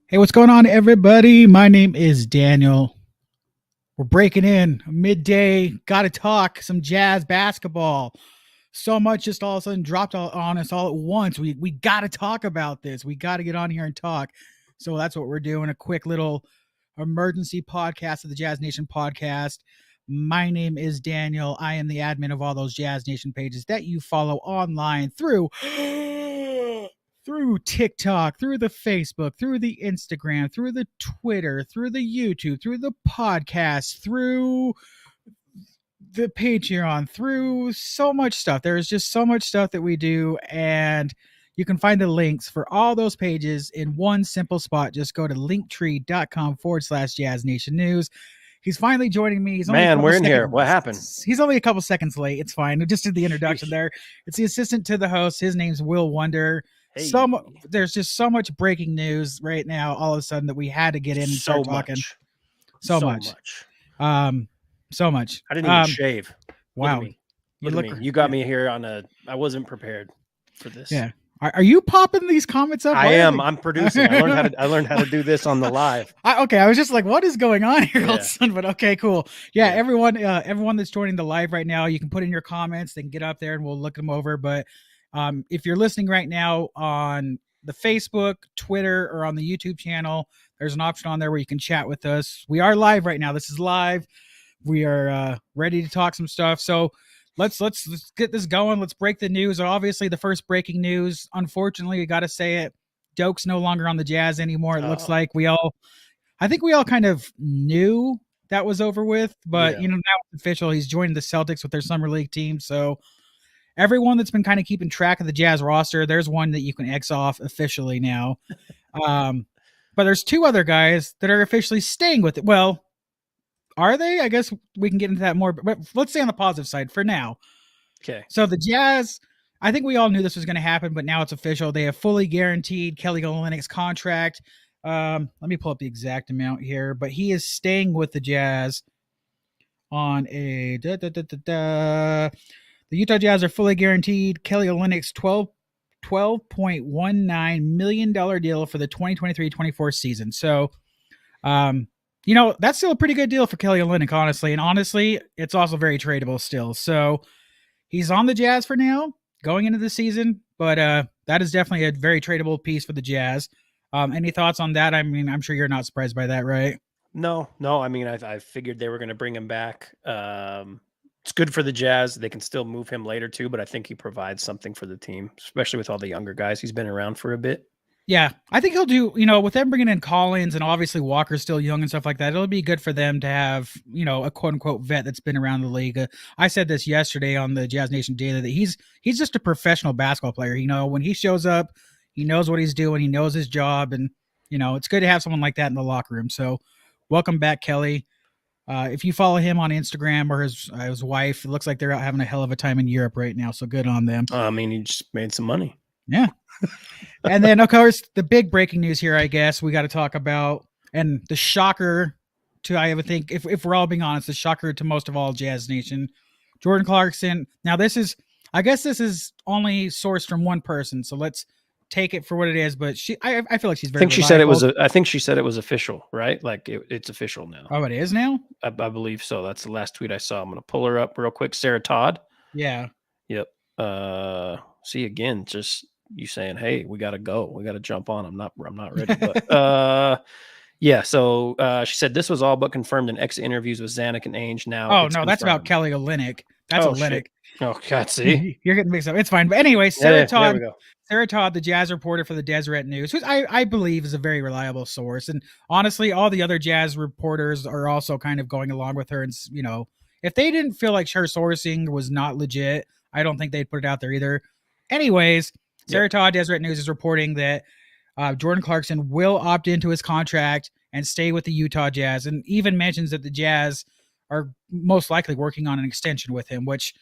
Hey, what's going on, everybody? My name is Daniel. We're breaking in midday. Got to talk some Jazz basketball. So much just all of a sudden dropped on us all at once. We got to talk about this. We got to get on here and talk. So that's what we're doing. A quick little emergency podcast of the Jazz Nation podcast. My name is Daniel. I am the admin of all those Jazz Nation pages that you follow online through TikTok, through the Facebook, through the Instagram, through the Twitter, through the YouTube, through the podcast, through the Patreon, through so much stuff. There's just so much stuff that we do, and you can find the links for all those pages in one simple spot. Just go to linktree.com/Jazz Nation News. He's finally joining me. We're in here. What happened? He's only a couple seconds late. It's fine. I just did the introduction there. It's the assistant to the host. His name's Will Wonder. Hey. There's just so much breaking news right now, all of a sudden, that we had to get in and start talking. So much. So much. I didn't even shave. Wow. Look at me. You got me here I wasn't prepared for this. Yeah. Are you popping these comments up? I am. I'm producing. I learned how to do this on the live. Okay. I was just like, what is going on here? All of a sudden, but okay, cool. Yeah. Everyone that's joining the live right now, you can put in your comments. They can get up there and we'll look them over. But if you're listening right now on the Facebook, Twitter, or on the YouTube channel, there's an option on there where you can chat with us. We are live right now. This is live. We are ready to talk some stuff. So let's get this going. Let's break the news. Obviously, the first breaking news, unfortunately, we got to say it. Doak's no longer on the Jazz anymore. It looks like I think we all kind of knew that was over with, but now it's official. He's joining the Celtics with their summer league team. So everyone that's been kind of keeping track of the Jazz roster, there's one that you can X off officially now. But there's two other guys that are officially staying with it. Well, are they? I guess we can get into that more, but let's stay on the positive side for now. Okay. So the Jazz, I think we all knew this was going to happen, but now it's official. They have fully guaranteed Kelly Olynyk's contract. Let me pull up the exact amount here, but he is staying with the Jazz on a The Utah Jazz are fully guaranteed Kelly Olynyk's $12.19 million deal for the 2023-24 season. So, that's still a pretty good deal for Kelly Olynyk, honestly. And honestly, it's also very tradable still. So he's on the Jazz for now, going into the season. But that is definitely a very tradable piece for the Jazz. Any thoughts on that? I mean, I'm sure you're not surprised by that, right? No. I mean, I figured they were going to bring him back. It's good for the Jazz. They can still move him later too, but I think he provides something for the team, especially with all the younger guys. He's been around for a bit. Yeah, I think he'll do, with them bringing in Collins and obviously Walker's still young and stuff like that. It'll be good for them to have, a quote unquote vet that's been around the league. I said this yesterday on the Jazz Nation Daily that he's just a professional basketball player. When he shows up, he knows what he's doing. He knows his job. And, it's good to have someone like that in the locker room. So welcome back, Kelly. If you follow him on Instagram or his wife, it looks like they're out having a hell of a time in Europe right now. So good on them. I mean, he just made some money. Yeah. And then, of course, the big breaking news here, I guess, we got to talk about, and the shocker to, I would think, if we're all being honest, the shocker to most of all Jazz Nation, Jordan Clarkson. Now, this is only sourced from one person, so let's take it for what it is. But I feel like she's very. I think she said it was. I think she said it was official, right? Like it's official now. Oh, it is now. I believe so. That's the last tweet I saw. I'm gonna pull her up real quick. Sarah Todd. Yeah. Yep. See again, just you saying, "Hey, we gotta go. We gotta jump on." I'm not ready, but yeah. So she said this was all but confirmed in exit interviews with Zanuck and Ainge. Now, oh no, that's about Kelly Olynyk. That's Olynyk. Shit. Oh God, see, you're getting mixed up. It's fine. But anyway, Sarah Todd, the Jazz reporter for the Deseret News, who I believe is a very reliable source. And honestly, all the other Jazz reporters are also kind of going along with her. And if they didn't feel like her sourcing was not legit, I don't think they'd put it out there either. Anyways, Yep. Sarah Todd Deseret News is reporting that Jordan Clarkson will opt into his contract and stay with the Utah Jazz, and even mentions that the Jazz are most likely working on an extension with him, which,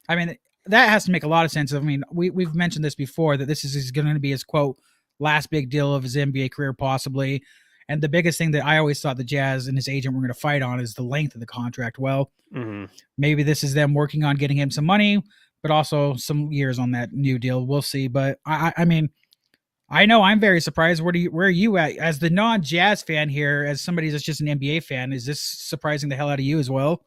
I mean, that has to make a lot of sense. I mean, we've mentioned this before, that this is going to be his, quote, last big deal of his NBA career, possibly. And the biggest thing that I always thought the Jazz and his agent were going to fight on is the length of the contract. Well, maybe this is them working on getting him some money, but also some years on that new deal. We'll see. But I mean, I know I'm very surprised. Where are you at as the non-Jazz fan here? As somebody that's just an NBA fan, is this surprising the hell out of you as well?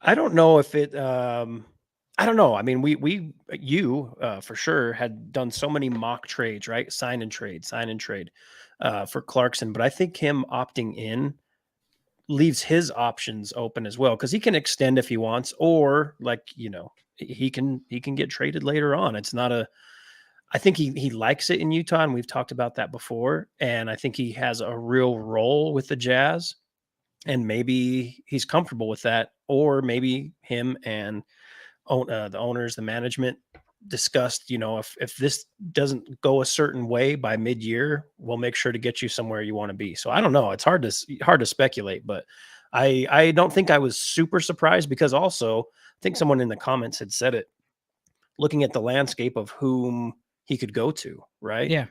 I don't know if it. I don't know. I mean, you for sure had done so many mock trades, right? Sign and trade, for Clarkson. But I think him opting in leaves his options open as well, because he can extend if he wants, or like he can get traded later on. It's not a. I think he likes it in Utah, and we've talked about that before. And I think he has a real role with the Jazz, and maybe he's comfortable with that, or maybe him and the owners, the management discussed, if this doesn't go a certain way by mid-year, we'll make sure to get you somewhere you want to be. So I don't know. It's hard to speculate, but I don't think I was super surprised, because also I think someone in the comments had said it, looking at the landscape of whom he could go to, right? Yeah.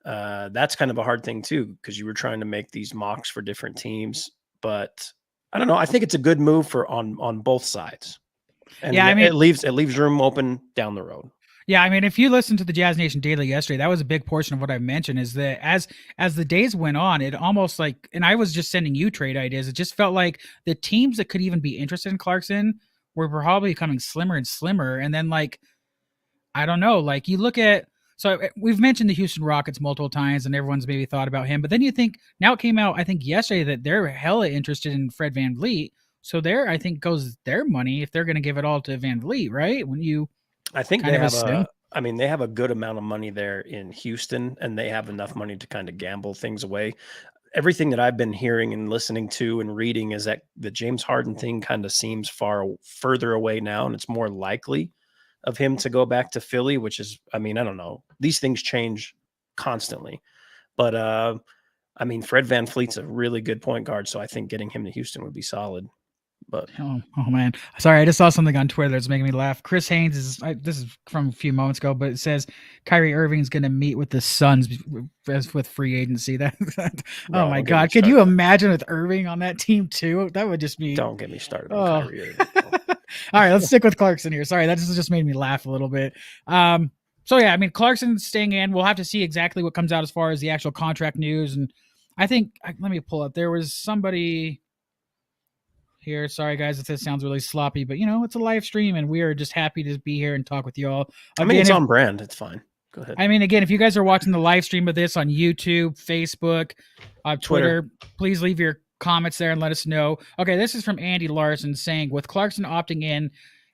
That's kind of a hard thing too, because you were trying to make these mocks for different teams, but I don't know. I think it's a good move on both sides. And Yeah, I mean, it leaves room open down the road. yeah, I mean, if you listen to the Jazz Nation Daily yesterday, that was a big portion of what I mentioned. Is that as the days went on, it almost like, and I was just sending you trade ideas. It just felt like the teams that could even be interested in Clarkson were probably becoming slimmer and slimmer. And then, like, I don't know, like you look at, so we've mentioned the Houston Rockets multiple times, and everyone's maybe thought about him. But then you think, now it came out, I think yesterday, that they're hella interested in Fred VanVleet. So there, I think, goes their money if they're going to give it all to VanVleet, right? When you I think kind they of have assume. they have a good amount of money there in Houston, and they have enough money to kind of gamble things away. Everything that I've been hearing and listening to and reading is that the James Harden thing kind of seems further away now, and it's more likely of him to go back to Philly, which is, I mean, I don't know. These things change constantly. But I mean, Fred VanVleet's a really good point guard, so I think getting him to Houston would be solid. But Oh man, sorry, I just saw something on Twitter that's making me laugh. Chris Haynes this is from a few moments ago, but it says Kyrie Irving's going to meet with the Suns with free agency. Oh bro, my don't get me god, could you started. imagine with Irving on that team too? That would just be. Don't get me started on Oh. Kyrie Irving. All right, let's stick with Clarkson here. Sorry, that just made me laugh a little bit. So yeah, I mean, Clarkson's staying in. We'll have to see exactly what comes out as far as the actual contract news. And I think, let me pull up. There was somebody here. Sorry, guys, if this sounds really sloppy, but it's a live stream, and we are just happy to be here and talk with y'all. I mean, it's Again, on brand. It's fine. Go ahead. again, if you guys are watching the live stream of this on YouTube, Facebook, Twitter, please leave your comments there and let us know. Okay, this is from Andy Larson saying, with Clarkson opting in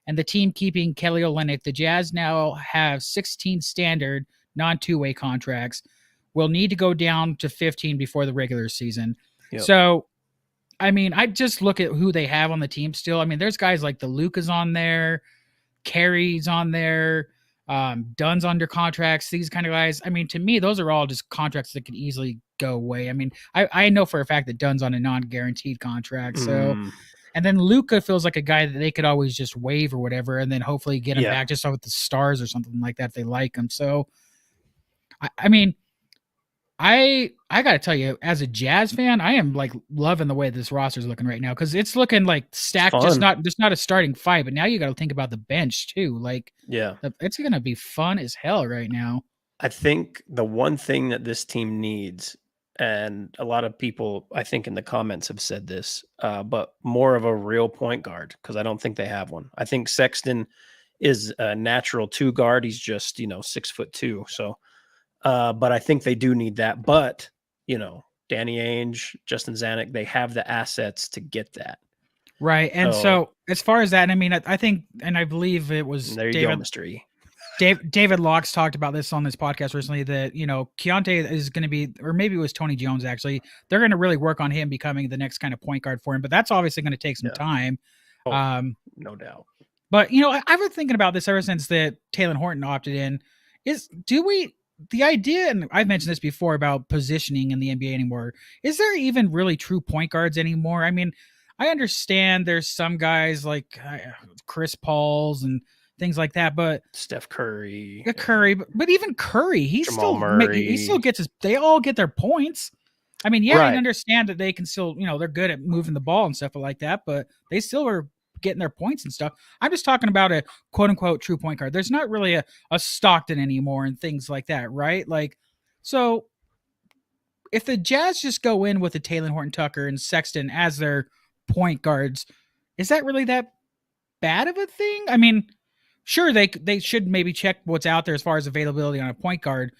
and the team keeping Kelly Olynyk, the Jazz now have 16 standard non-two-way contracts. Will need to go down to 15 before the regular season. Yep. So, I mean, I just look at who they have on the team still. I mean, there's guys like the Luka's on there, Carey's on there, Dunn's under contracts, these kind of guys. I mean, to me, those are all just contracts that could easily go away. I mean, I know for a fact that Dunn's on a non-guaranteed contract. So, and then Luka feels like a guy that they could always just waive or whatever, and then hopefully get him back just with the Stars or something like that if they like him. So, I mean, I got to tell you, as a Jazz fan, I am like loving the way this roster is looking right now, because it's looking like stacked, just not a starting five, but now you got to think about the bench too. Like, it's going to be fun as hell right now. I think the one thing that this team needs, and a lot of people, I think, in the comments have said this, but more of a real point guard, because I don't think they have one. I think Sexton is a natural 2 guard. He's just 6'2". So. But I think they do need that. But, Danny Ainge, Justin Zanuck, they have the assets to get that. Right. And so as far as that, I mean, I think, and I believe it was there you go, Mr. E. David Locks talked about this on this podcast recently, that, Keontae is going to be, or maybe it was Tony Jones, actually, they're going to really work on him becoming the next kind of point guard for him. But that's obviously going to take some time. Oh, Um, no doubt. but I've been thinking about this ever since that Taylor Horton opted in. Is do we the idea, and I've mentioned this before about positioning in the NBA anymore? Is there even really true point guards anymore? I mean, I understand there's some guys like Chris Paul's and things like that, but Steph Curry, Curry, but even Curry, Jamal he still Murray. gets his. They all get their points. I mean, yeah, I Right. understand that they can still, they're good at moving the ball and stuff like that, but they still are getting their points and stuff. I'm just talking about a quote unquote true point guard. There's not really a Stockton anymore and things like that, right? Like, so if the Jazz just go in with a Taylor Horton Tucker and Sexton as their point guards, is that really that bad of a thing? I mean, sure, they should maybe check what's out there as far as availability on a point guard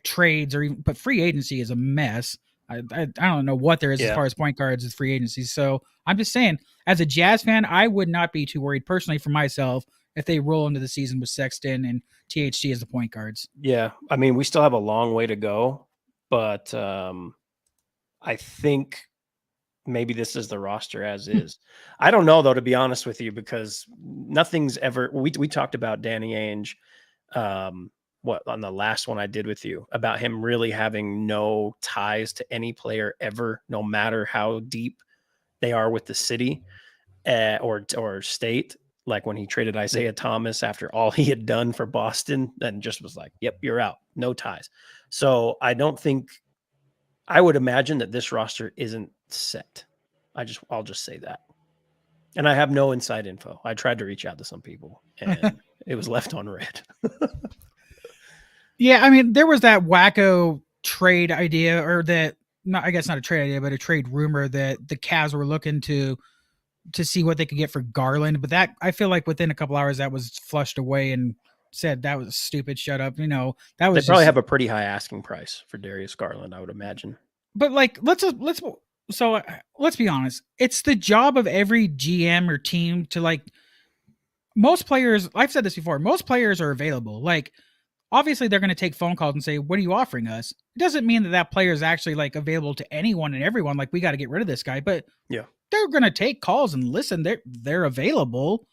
trades, or even, but free agency is a mess. I don't know what there is as Yeah. far as point guards as free agency. So I'm just saying, as a Jazz fan, I would not be too worried personally for myself if they roll into the season with Sexton and THT as the point guards. Yeah. I mean, we still have a long way to go, but I think maybe this is the roster as is. I don't know though, to be honest with you, because nothing's ever. We talked about Danny Ainge, what on the last one I did with you about him really having no ties to any player ever, no matter how deep they are with the city or state. Like when he traded Isaiah Thomas after all he had done for Boston, and just was like, "Yep, you're out, no ties." So I don't think I would imagine that this roster isn't set. I'll just say that. And I have no inside info. I tried to reach out to some people and it was left on red. Yeah, I mean, there was that wacko trade idea, or that, not, I guess not a trade idea, but a trade rumor that the Cavs were looking to see what they could get for Garland. But that, I feel like within a couple hours that was flushed away and said that was stupid. Shut up. That They was probably just. have a pretty high asking price for Darius Garland, I would imagine. But like, let's be honest. It's the job of every GM or team to like. Most players, I've said this before. Most players are available. Like, obviously they're going to take phone calls and say, "What are you offering us?" It doesn't mean that that player is actually like available to anyone and everyone. Like, we got to get rid of this guy, but Yeah. they're going to take calls and listen. They're available.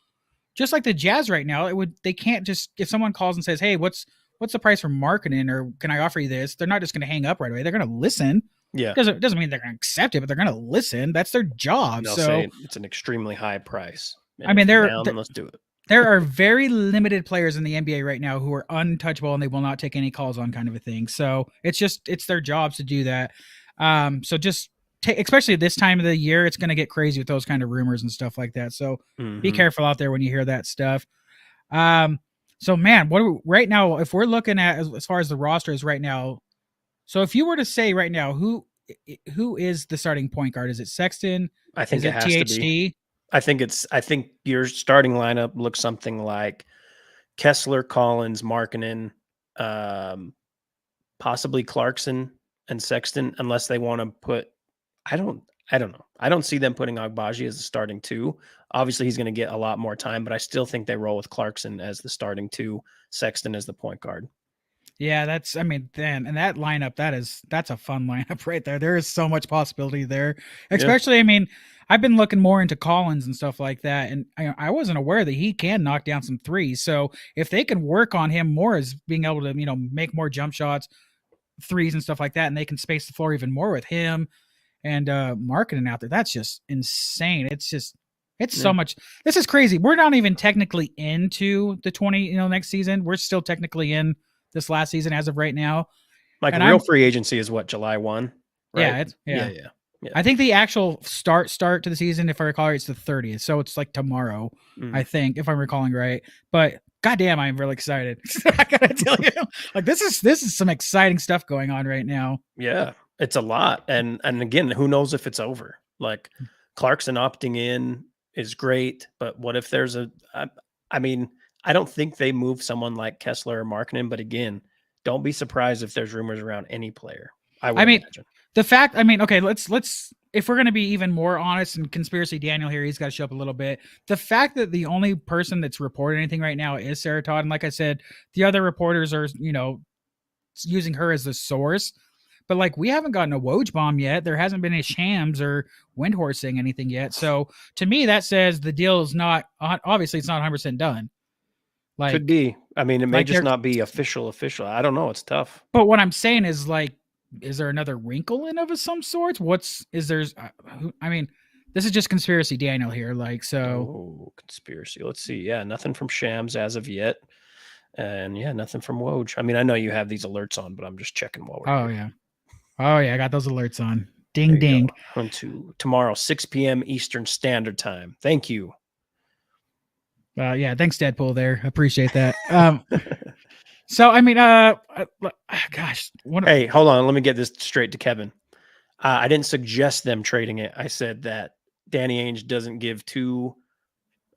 Just like the Jazz right now, they can't just, if someone calls and says, "Hey, what's the price for marketing, or can I offer you this?" They're not just going to hang up right away. They're going to listen. Yeah. Doesn't mean they're going to accept it, but they're going to listen. That's their job. And they'll So say it's an extremely high price. And I mean, if you're down, then let's do it. there are very limited players in the NBA right now who are untouchable and they will not take any calls on, kind of a thing. So it's their jobs to do that. So just especially this time of the year, it's going to get crazy with those kind of rumors and stuff like that. So be careful out there when you hear that stuff. So man, right now, if we're looking at as far as the roster is right now, so if you were to say right now, who is the starting point guard? Is it Sexton? I think Is it it has to be. THT? I think your starting lineup looks something like Kessler, Collins, Markkanen, possibly Clarkson and Sexton, unless they want to put. I don't know. I don't see them putting Agbaji as the starting two. Obviously, he's going to get a lot more time, but I still think they roll with Clarkson as the starting two, Sexton as the point guard. Yeah, and that lineup, that's a fun lineup right there. There is so much possibility there. Especially, yeah. I mean, I've been looking more into Collins and stuff like that, and I wasn't aware that he can knock down some threes. So if they can work on him more as being able to, make more jump shots, threes and stuff like that, and they can space the floor even more with him and marketing out there, that's just insane. It's so much. This is crazy. We're not even technically into the 20, next season. We're still technically in this last season as of right now. Like, and real free agency is what, July 1, right? Yeah. I think the actual start to the season, if I recall right, it's the 30th. So it's like tomorrow, I think, if I'm recalling right. But goddamn, I'm really excited. I gotta tell you, like, this is some exciting stuff going on right now. Yeah, it's a lot. And again, who knows if it's over? Like, Clarkson opting in is great, but what if there's I mean, I don't think they move someone like Kessler or Markkanen, but again, don't be surprised if there's rumors around any player. I mean, imagine. Okay, let's if we're going to be even more honest and conspiracy Daniel here, he's got to show up a little bit. The fact that the only person that's reported anything right now is Sarah Todd, and like I said, the other reporters are, using her as the source. but like we haven't gotten a Woj bomb yet. There hasn't been any Shams or Windhorse saying anything yet. So to me, that says the deal is not obviously it's not 100% done. Could Like be. I mean, it may like just they're not be official. I don't know. It's tough. but what I'm saying is like, is there another wrinkle in of some sorts? What's is there's? I mean, this is just conspiracy Daniel here. Like so. Oh, conspiracy. Let's see. Yeah, nothing from Shams as of yet. And yeah, nothing from Woj. I mean, I know you have these alerts on, but I'm just checking while we're Oh here. yeah. Oh yeah. I got those alerts on. There Ding you go. ding. On to tomorrow, 6 p.m. Eastern Standard Time. Thank you. Yeah. Thanks, Deadpool. There. Appreciate that. So I mean, gosh. Hey, hold on. Let me get this straight to Kevin. I didn't suggest them trading it. I said that Danny Ainge doesn't give two.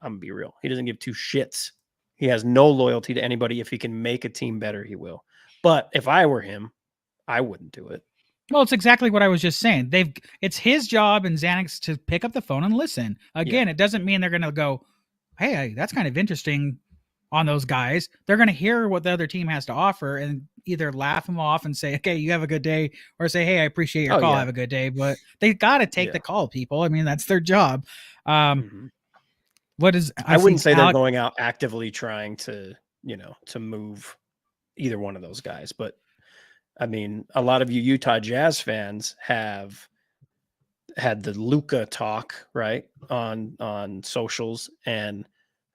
I'm gonna be real. He doesn't give two shits. He has no loyalty to anybody. If he can make a team better, he will. But if I were him, I wouldn't do it. Well, it's exactly what I was just saying. It's his job and Xanax to pick up the phone and listen. Again, It doesn't mean they're going to go, "Hey, that's kind of interesting." On those guys, they're going to hear what the other team has to offer and either laugh them off and say, "Okay, you have a good day," or say, "Hey, I appreciate your call. Have a good day." But they got to take the call, people. I mean, that's their job. What is I wouldn't say they're going out actively trying to, to move either one of those guys, but I mean, a lot of you Utah Jazz fans have had the Luka talk, right, on socials, and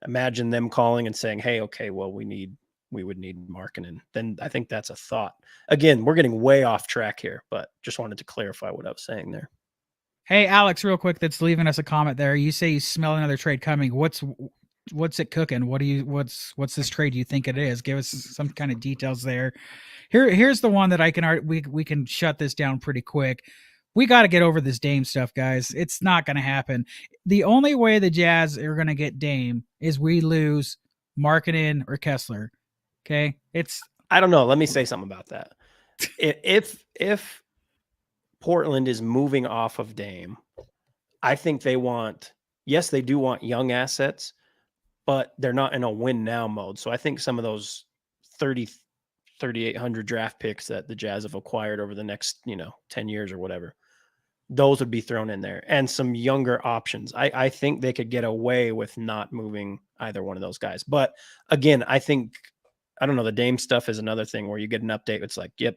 imagine them calling and saying, "Hey, okay, well, we would need Markkanen." Then I think that's a thought. Again, we're getting way off track here, but just wanted to clarify what I was saying there. Hey, Alex, real quick, that's leaving us a comment there. You say you smell another trade coming. What's it cooking? What's this trade you think it is? Give us some kind of details there. Here's the one that I can we can shut this down pretty quick. We got to get over this Dame stuff, guys. It's not going to happen. The only way the Jazz are going to get Dame is we lose Markkanen or Kessler. Okay, I don't know. Let me say something about that. If Portland is moving off of Dame, I think they do want young assets, but they're not in a win now mode. So I think some of those 3,800 draft picks that the Jazz have acquired over the next, 10 years or whatever, those would be thrown in there, and some younger options. I think they could get away with not moving either one of those guys. But again, I don't know. The Dame stuff is another thing where you get an update. It's like, yep,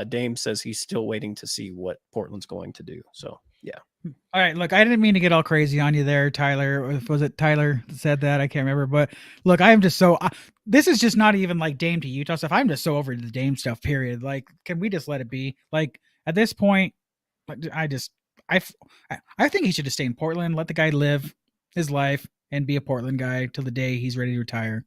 Dame says he's still waiting to see what Portland's going to do. So yeah. All right, look, I didn't mean to get all crazy on you there, Tyler. Was it Tyler that said that? I can't remember. But look, I am just so this is just not even like Dame to Utah stuff. I'm just so over the Dame stuff, period. Like, can we just let it be? Like, at this point, I think he should just stay in Portland, let the guy live his life and be a Portland guy till the day he's ready to retire.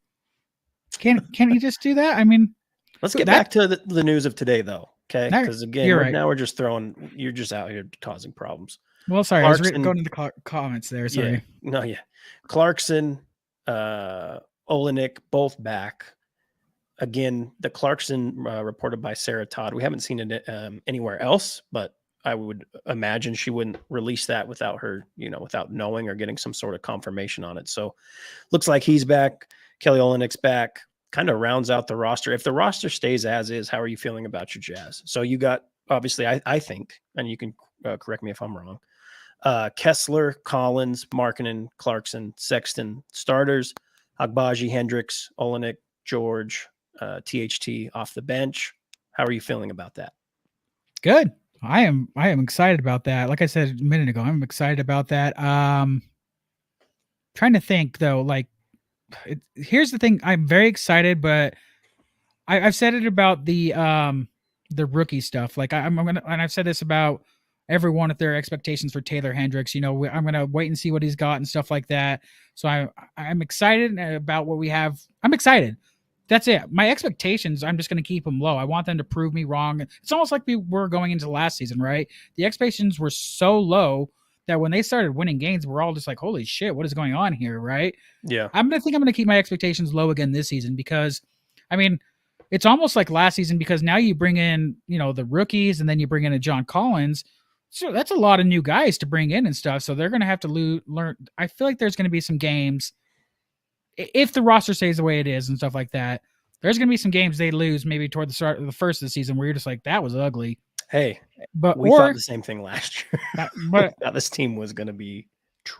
Can he just do that? I mean, let's get back to the news of today, though. Okay, because again, now we're just you're just out here causing problems. Well, sorry, Clarkson, I was going to the comments there. Sorry. Clarkson, Olynyk, both back. Again, the Clarkson reported by Sarah Todd. We haven't seen it anywhere else, but I would imagine she wouldn't release that without her, without knowing or getting some sort of confirmation on it. So looks like he's back. Kelly Olynyk's back. Kind of rounds out the roster. If the roster stays as is, how are you feeling about your Jazz? So you got, obviously, I think, and you can correct me if I'm wrong, Kessler, Collins, Markkanen, Clarkson, Sexton, starters, Agbaji, Hendricks, Olynyk, George, THT off the bench. How are you feeling about that? Good. I am excited about that. Like I said a minute ago, I'm excited about that. Trying to think though, like, here's the thing. I'm very excited, but I've said it about the rookie stuff. Like I'm gonna, and I've said this about everyone at their expectations for Taylor Hendricks. I'm gonna wait and see what he's got and stuff like that. So I'm excited about what we have. I'm excited. That's it. My expectations, I'm just going to keep them low. I want them to prove me wrong. It's almost like we were going into last season, right? The expectations were so low that when they started winning games, we're all just like, holy shit, what is going on here, right? Yeah. I'm going to keep my expectations low again this season because, I mean, it's almost like last season because now you bring in, the rookies and then you bring in a John Collins. So that's a lot of new guys to bring in and stuff. So they're going to have to learn. I feel like there's going to be some games if the roster stays the way it is and stuff like that. There's going to be some games they lose maybe toward the start of the first of the season where you're just like, that was ugly. Hey, But we thought or the same thing last year. but Thought this team was going to be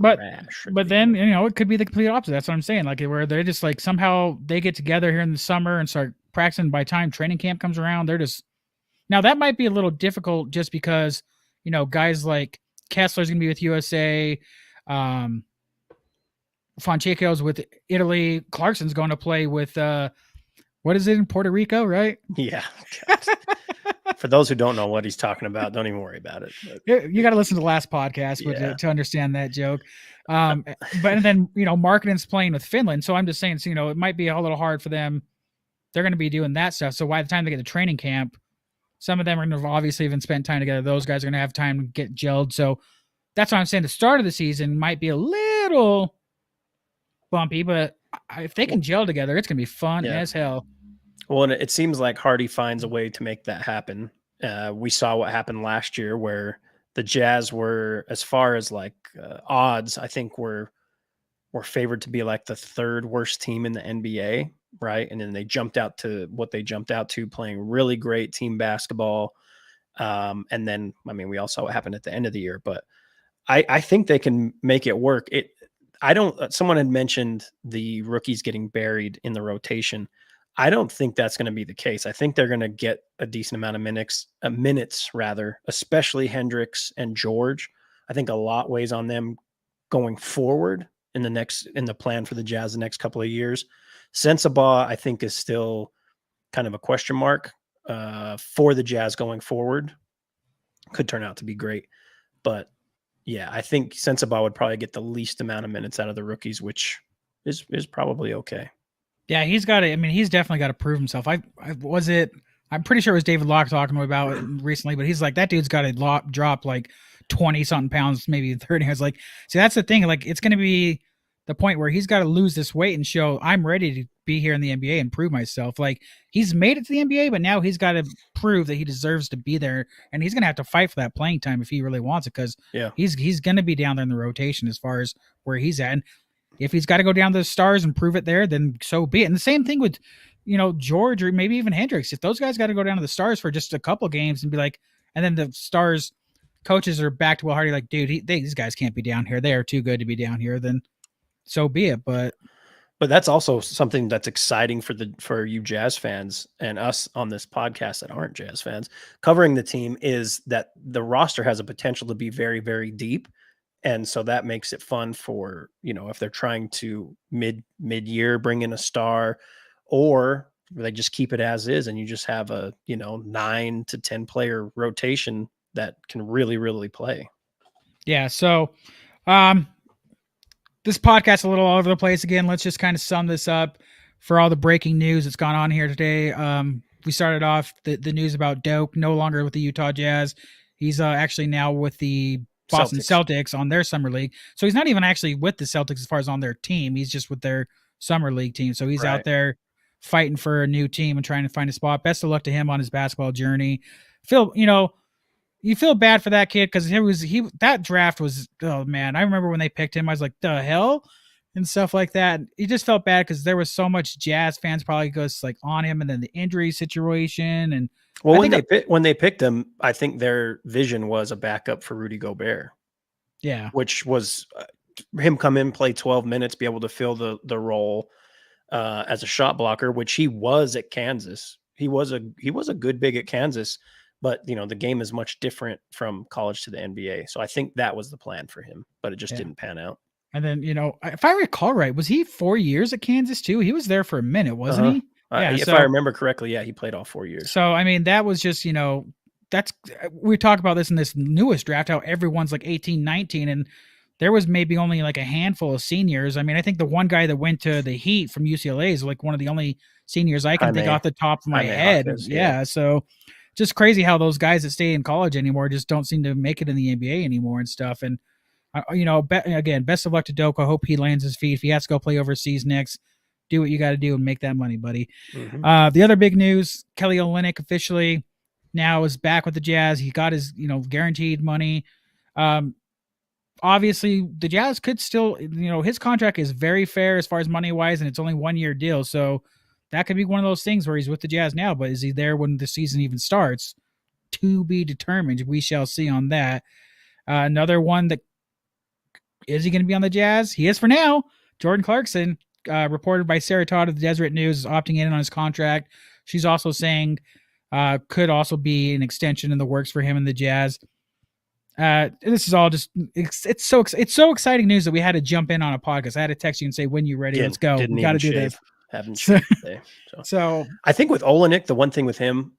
but trash at the but then beginning. it could be the complete opposite. That's what I'm saying. Like where they're just like somehow they get together here in the summer and start practicing. By the time training camp comes around, they're just now that might be a little difficult just because guys like Kessler's gonna be with USA, um, Fonseca's with Italy, Clarkson's going to play with what is it in Puerto Rico, right? Yeah. God. For those who don't know what he's talking about, don't even worry about it. But You got to listen to the last podcast yeah. to understand that joke. But then Markkanen's playing with Finland, so I'm just saying, so, it might be a little hard for them. They're going to be doing that stuff. So by the time they get to training camp, some of them are going to have obviously even spent time together. Those guys are going to have time to get gelled. So that's why I'm saying the start of the season might be a little bumpy, but if they can gel together, it's going to be fun as hell. Well, and it seems like Hardy finds a way to make that happen. We saw what happened last year where the Jazz were, as far as like odds, I think were favored to be like the third worst team in the NBA, right? And then they jumped out to what they jumped out to, playing really great team basketball. And then, I mean, we all saw what happened at the end of the year, but I think they can make it work. Someone had mentioned the rookies getting buried in the rotation. I don't think that's going to be the case. I think they're going to get a decent amount of minutes rather, especially Hendricks and George. I think a lot weighs on them going forward in the plan for the Jazz the next couple of years. Sensabaugh, I think, is still kind of a question mark for the Jazz going forward. Could turn out to be great, but yeah, I think Sensabaugh would probably get the least amount of minutes out of the rookies, which is probably okay. Yeah, he's got to. I mean, he's definitely got to prove himself. I'm pretty sure it was David Locke talking about it recently, but he's like, that dude's got to drop like 20 something pounds, maybe 30. I was like, see, that's the thing. Like, it's going to be the point where he's got to lose this weight and show I'm ready to be here in the NBA and prove myself. Like, he's made it to the NBA, but now he's got to prove that he deserves to be there, and he's going to have to fight for that playing time if he really wants it, because he's going to be down there in the rotation as far as where he's at. And if he's got to go down to the Stars and prove it there, then so be it. And the same thing with, George or maybe even Hendricks. If those guys got to go down to the Stars for just a couple games and be like, and then the Stars coaches are back to Will Hardy, like, dude, these guys can't be down here. They are too good to be down here. Then so be it. But that's also something that's exciting for you Jazz fans and us on this podcast that aren't Jazz fans covering the team, is that the roster has a potential to be very, very deep. And so that makes it fun for, if they're trying to mid-year bring in a star, or they just keep it as is and you just have a, 9 to 10 player rotation that can really, really play. Yeah. So, this podcast a little all over the place again. Let's just kind of sum this up for all the breaking news that's gone on here today. We started off the news about Doak no longer with the Utah Jazz. He's actually now with the Boston Celtics on their summer league. So he's not even actually with the Celtics as far as on their team. He's just with their summer league team. So he's out there fighting for a new team and trying to find a spot. Best of luck to him on his basketball journey. You feel bad for that kid because that draft was, oh man, I remember when they picked him, I was like, the hell? And stuff like that. He just felt bad because there was so much Jazz fans probably goes like on him, and then the injury situation. And well, when they picked him, I think their vision was a backup for Rudy Gobert. Yeah, which was him come in, play 12 minutes, be able to fill the role as a shot blocker, which he was at Kansas. He was a good big at Kansas, but the game is much different from college to the NBA. So I think that was the plan for him, but it just didn't pan out. And then, if I recall right, was he 4 years at Kansas too? He was there for a minute, wasn't he? If I remember correctly, he played all 4 years. So, I mean, that was just, we talk about this in this newest draft, how everyone's like 18, 19, and there was maybe only like a handful of seniors. I mean, I think the one guy that went to the Heat from UCLA is like one of the only seniors I can think off the top of my head. Yeah. So just crazy how those guys that stay in college anymore just don't seem to make it in the NBA anymore and stuff. And, again, best of luck to Doak. I hope he lands his feet. If he has to go play overseas next, do what you got to do and make that money, buddy. Mm-hmm. The other big news, Kelly Olynyk officially now is back with the Jazz. He got his, guaranteed money. Obviously the Jazz could still, his contract is very fair as far as money wise, and it's only 1 year deal. So that could be one of those things where he's with the Jazz now, but is he there when the season even starts? to be determined. We shall see on that. Another one that is he going to be on the Jazz? He is for now. Jordan Clarkson, reported by Sarah Todd of the Deseret News, is opting in on his contract. She's also saying could also be an extension in the works for him and the Jazz. This is all just it's so exciting news that we had to jump in on a podcast. I had to text you and say, when you ready, let's go. We got to do this. Haven't shaved today. So I think with Olynyk, the one thing with him,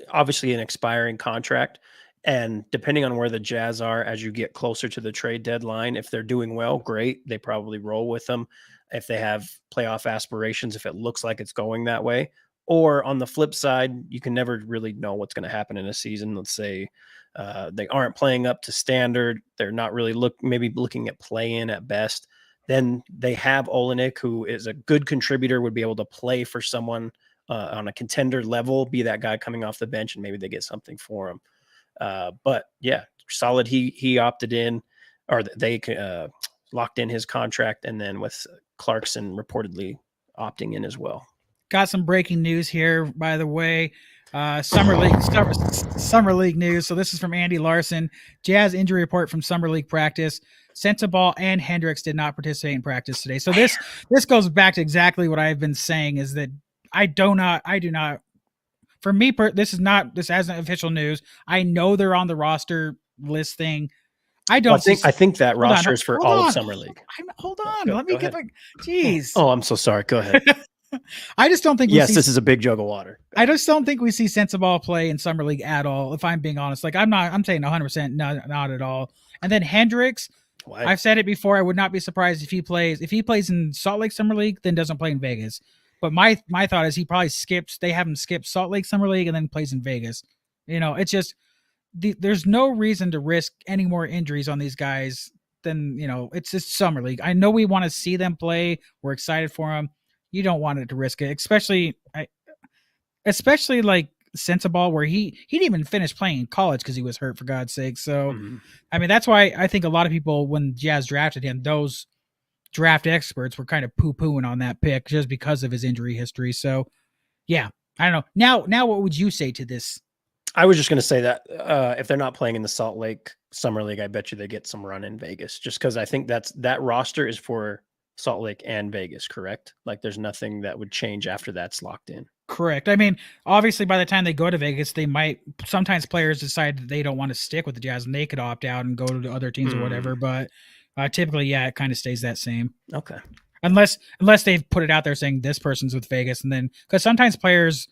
obviously an expiring contract, and depending on where the Jazz are as you get closer to the trade deadline, if they're doing well, great. They probably roll with them. If they have playoff aspirations, if it looks like it's going that way. Or on the flip side, you can never really know what's going to happen in a season. Let's say they aren't playing up to standard. They're not really maybe looking at play-in at best. Then they have Olynyk, who is a good contributor, would be able to play for someone on a contender level, be that guy coming off the bench, and maybe they get something for him. But yeah, solid. He opted in, or they locked in his contract, and then with Clarkson reportedly opting in as well. Got some breaking news here, by the way. Summer League news. So this is from Andy Larson. Jazz injury report from Summer League practice. Sensabaugh and Hendricks did not participate in practice today. So this goes back to exactly what I've been saying, is that I do not. For me, this isn't official news. I know they're on the roster list thing. I think that roster is for all of Summer League. Hold on. Let me get back. Jeez. Oh, I'm so sorry. Go ahead. I just don't think. Yes, this is a big jug of water. I just don't think we see Sensabaugh play in Summer League at all. If I'm being honest, I'm saying 100% not at all. And then Hendricks, why? I've said it before. I would not be surprised if he plays. If he plays in Salt Lake Summer League, then doesn't play in Vegas. But my thought is he probably skips. They have him skip Salt Lake Summer League and then plays in Vegas. It's just there's no reason to risk any more injuries on these guys than it's just Summer League. I know we want to see them play. We're excited for them. You don't want it to risk it, especially like Sensabaugh, where he didn't even finish playing in college because he was hurt, for God's sake. So, I mean, that's why I think a lot of people, when Jazz drafted him, those draft experts were kind of poo-pooing on that pick just because of his injury history. So, yeah, I don't know. Now, what would you say to this? I was just going to say that if they're not playing in the Salt Lake Summer League, I bet you they get some run in Vegas, just because I think that roster is for Salt Lake and Vegas, correct? Like there's nothing that would change after that's locked in. Correct. I mean, obviously by the time they go to Vegas, sometimes players decide that they don't want to stick with the Jazz and they could opt out and go to other teams or whatever. But typically, yeah, it kind of stays that same. Okay. Unless they've put it out there saying this person's with Vegas, and then because sometimes players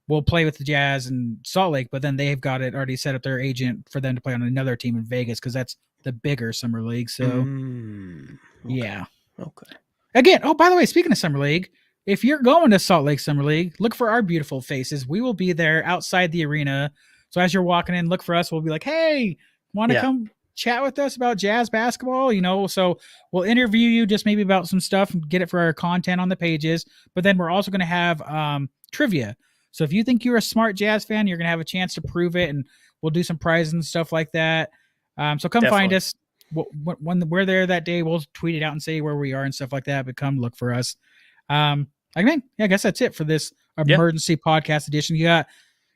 will play with the Jazz and Salt Lake, but then they've got it already set up their agent for them to play on another team in Vegas because that's the bigger Summer League. So okay. Yeah. Okay. Again, oh, by the way, speaking of Summer League, if you're going to Salt Lake Summer League, look for our beautiful faces. We will be there outside the arena. So as you're walking in, look for us. We'll be like, hey, want to come chat with us about Jazz basketball? So we'll interview you just maybe about some stuff and get it for our content on the pages. But then we're also going to have trivia. So if you think you're a smart Jazz fan, you're going to have a chance to prove it, and we'll do some prizes and stuff like that. So come find us. When we're there that day, we'll tweet it out and say where we are and stuff like that, but come look for us. I guess that's it for this emergency podcast edition. You got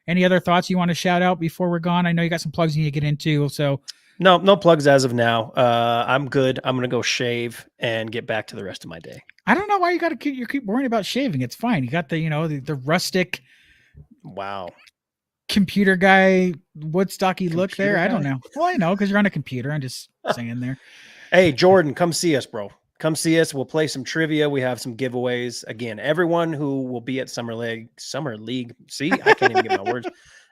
any other thoughts you want to shout out before we're gone? I know you got some plugs you need to get into. So no plugs as of now. I'm good. I'm going to go shave and get back to the rest of my day. I don't know why you keep worrying about shaving. It's fine. You got the rustic. Wow. Computer guy, Woodstocky look there. I don't know. Well, I know because you're on a computer. I'm just saying there. Hey, Jordan, come see us, bro. Come see us. We'll play some trivia. We have some giveaways. Again, everyone who will be at Summer League. See, I can't even get my words.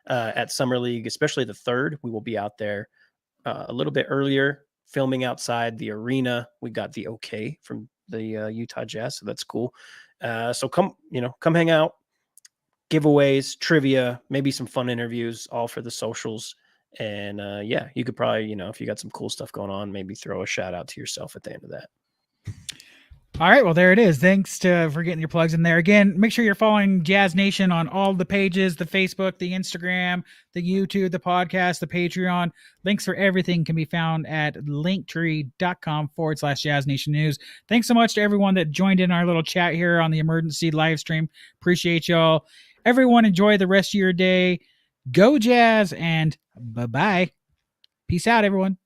At Summer League, especially the 3rd, we will be out there a little bit earlier, filming outside the arena. We got the okay from the Utah Jazz, so that's cool. So come hang out. Giveaways, trivia, maybe some fun interviews, all for the socials. And you could probably, if you got some cool stuff going on, maybe throw a shout out to yourself at the end of that. All right, well, there it is. Thanks for getting your plugs in there. Again, make sure you're following Jazz Nation on all the pages, the Facebook, the Instagram, the YouTube, the podcast, the Patreon. Links for everything can be found at linktree.com/Jazz Nation News. Thanks so much to everyone that joined in our little chat here on the emergency live stream. Appreciate y'all. Everyone enjoy the rest of your day. Go Jazz, and bye bye. Peace out, everyone.